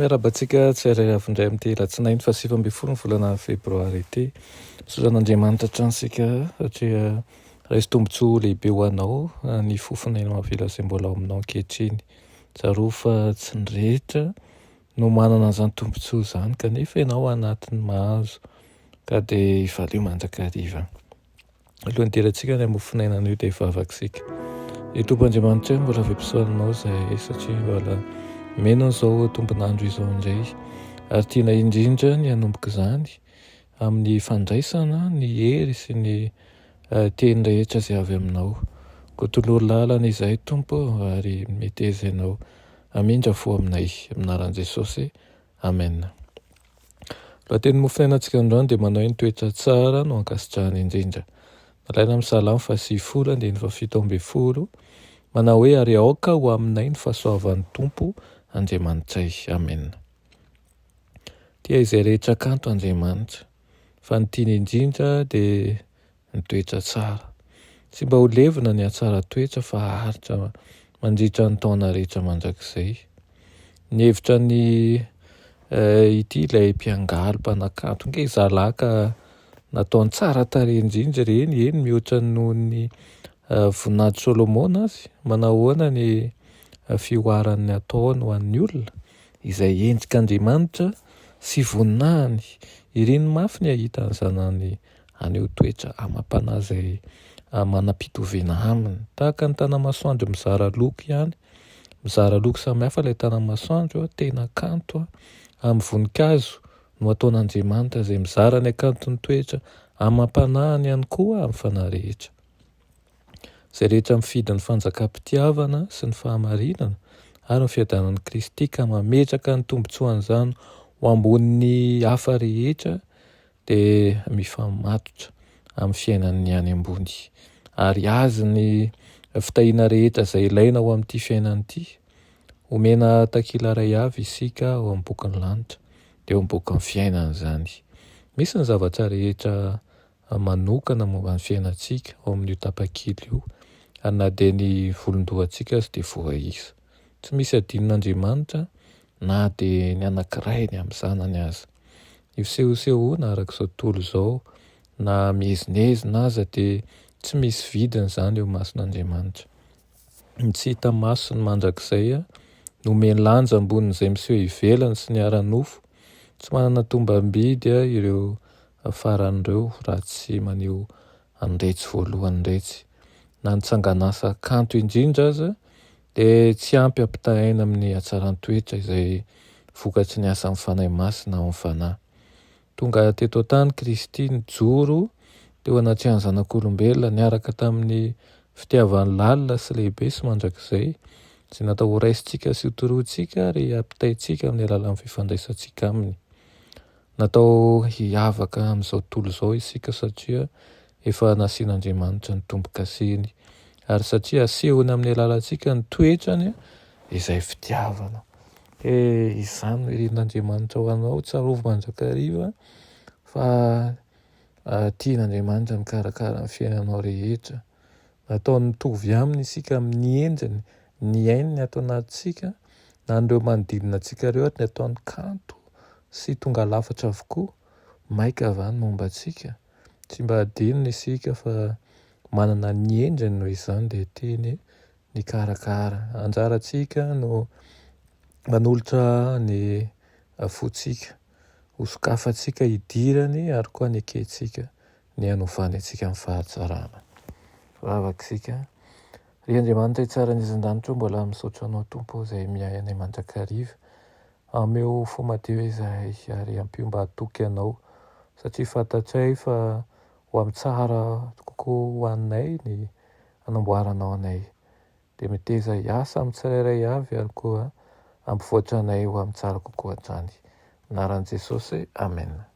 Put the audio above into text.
Miarabantsika tsy ary avindray amin'ity latsinainy fa 7 volana febroary ity sozan'Andriamanitra transika satria raisy tombontsoa lehibe ho anao ny fofona mavila izay mbola ao aminao ankehitriny. Tsaro fa tsy ny rehetra no manana an'izany tombontsoa izany kanefa ianao anatin'ny mahazo ka dia hivalio manjakariva. Alohan'ny dirantsika ny hamofinaina an'io dia hivavaksika. Ny Tompon'Andriamanitra mbola ampisaoanao izay satria mbola meno izao tombonandro izao indray ary tiana indrindra ny hanomboka izany amin'ny fandraisana ny hery sy ny teny rehetra izay avy aminao. Kotoloha lalana izay Tompo ary meteza ianao. Amindra fo aminay aminaran'i Jesosy. Amen. Lohateny mofinainantsika androany dia manao ny toetra tsara no ankasitrahana indrindra. Nalaina amin'ny Salamo 8:7 manao hoe ary aoka ho aminay ny fahasoavan'ny Tompo Andriamanitray. Amen. Tia izay rehetra kanto Andriamanitra fa ny tiany indrindra dia ny toetra tsara. Tsy mba ho levina ny hatsara toetra fa haritra mandritra ny taona rehetra mandrakizay. Ny hevitra ny ity ilay mpiangaly mpanakanto nge zalaka nataony tsara tarehy indrindra eny mihoatra noho ny voninahitry Solomona azy manahoana ny fioaran'ny ataony ho an'ny olona izay endrik'Andriamanitra sy voninahiny ireny mafy ny ahita an'izany an'io toetra amam-panahy izay manam-pitovena aminy tahaka ny tanamasoandro mizara loko ihany. Mizara loko samihafa ilay tanamasoandro tena kanto amin'ny voninkazo no ataon'Andriamanitra izay mizara ny akantony toetra amam-panahiny ihany koa amin'ny fanahy rehetra. Izay rehetra mifidy ny fanjakam-pitiavana sy ny fahamarinana ary ny fiadanan'i Kristy ka mametraka ny tombontsoan'izany ho ambonin'ny hafa rehetra dia mifamatotra amin'ny fiainan'ny any ambony. Ary azy ny fitahiana rehetra izay ilaina ho amin'ity fiainana ity. Omena takila iray avy isika ao amin'ny bokin'ny lanitra dia ao amin'ny bokin'ny fiainana izany. Misy ny zavatra rehetra manokana momba ny fiainantsika ao amin'io tapakila io. Ary na dia ny volondohantsika azy dia voaisa. Tsy misy adinon'Andriamanitra na dia ny anankiray ny amin'ny zanany aza. Io sehosehoana arak'izao tontolo izao na mihezinezina aza dia tsy misy vidiny izany eo mason'Andriamanitra. Ny tsy hita maso sy ny mandrakizay no melanja ambonin'izay miseho ivelany sy ny ara-nofo. Tsy manana tombam-bidy ireo faran'ireo raha tsy maneho andretsy voalohany indretsy. Na ny sanganasa kanto indrindra aza dia tsy ampy ampitahaina amin'ny hatsaran'ny toetra izay vokatry ny asan'ny fanahy masina ao amin'ny fanahy. Tonga teto an-tany Kristy nijoro teo anatrehany zanak'olombelona niaraka tamin'ny fitiavany lalina sy lehibe sy mandrakizay izay natao ho raisintsika sy hotoroantsika ary ampitaintsika amin'ny alalan'ny fifandraisantsika aminy. Natao hiavaka amin'izao tontolo izao isika satria efa nasian'Andriamanitra ny tombo-kasiny ary satria asehony amin'ny alalantsika ny toetrany izay fitiavana. Izany no irin'Andriamanitra ho anao tsarovy mandrakariva fa tian'Andriamanitra mikarakara ny fiainanao rehetra. Nataony mitovy aminy isika amin'ny endriny, ny aininy atao anatintsika na an'ireo manodidina antsika ireo ary ny ataony kanto sy tonga lafatra avokoa. Maika avy any momba antsika. Tsy mba adinona isika fa manana ny endriny noho izany dia teny ny karakara. Anjarantsika no manolotra ny fontsika, ho sokafantsika hidirany ary koa ny ekentsika ny hanovany antsika amin'ny fahatsarana. Vavaksika. Ry Andriamanitra tsara ny izan-danitra mbola misaotra anao Tompo izay mihay anay mandrakariva. Ameo fo madio izahay ary ampio mba hatoky anao satria fantatray fa ho amin'ny tsara kokoa ho anay ny hanamboaranao anay. Dia miteza hiasa amin'ny tsirairay avy ary koa ampivoatra anay ho amin'ny tsara kokoa hatrany. Anaran'i Jesosy. Amen.